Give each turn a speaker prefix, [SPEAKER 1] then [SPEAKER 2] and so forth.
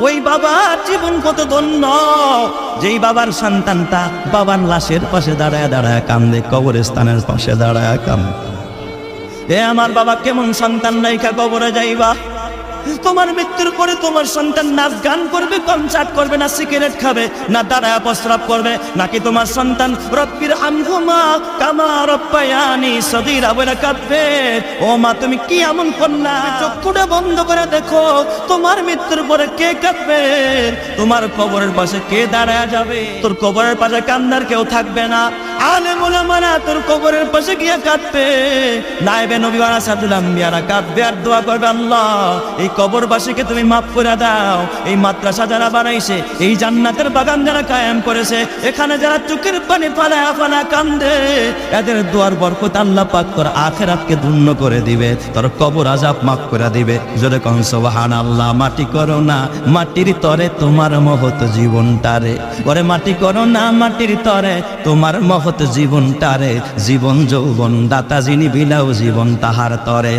[SPEAKER 1] ওই বাবার জীবন কত ধন্য, যেই বাবার সন্তানটা বাবার লাশের পাশে দাঁড়ায় দাঁড়ায় কান্দে, কবরস্থানের পাশে দাঁড়ায় কান্দে। এ আমার বাবা কেমন সন্তান নাইকা কবরে যাইবা? তোমার মৃত্যুর পরে তোমার সন্তান নাচ গান করবে, কনসার্ট করবে, না সিগারেট খাবে, না দাঁড়ায় প্রস্রাব করবে, নাকি তোমার সন্তান রব্বির হামহুমা কামা রব্বায়ানি সগীরা বলে কাঁদবে? ও মা, তুমি কি এমন করলা? চক্ষুটা বন্ধ করে দেখো, তোমার মৃত্যুর পরে কে কাঁদবে? তোমার কবরের পাশে কে দাঁড়ায় যাবে? তোর কবরের পাশে কান্দার কেউ থাকবে না। আলেম ওলামারা তোর কবরের পাশে গিয়ে কাঁদবে, নায়েবে নবী ওয়ারাসাতুল আম্বিয়ারা কাঁদবে আর দোয়া করবে, আল্লাহ এই কবরবাসীকে তুমি মাফ করে দাও। এই মাদ্রাসা যারা বানাইছে, এই জান্নাতের বাগান যারা কায়েম করেছে, এখানে যারা চোখের পানি ফালায়া ফালায়া কান্দে, এদের দোয়ার বরকত আল্লাহ পাক তোর আখিরাতকে ধন্য করে দিবে, তোর কবর আযাব মাফ করে দিবে। জোরে কোন সুবহানাল্লাহ। মাটি করো না মাটির তরে তোমার মহৎ জীবনটারে, ওরে মাটি করো না মাটির তরে তোমার মহৎ জীবনটারে। জীবন যৌবন দাতা যিনি বিলাও জীবন তাহার তরে।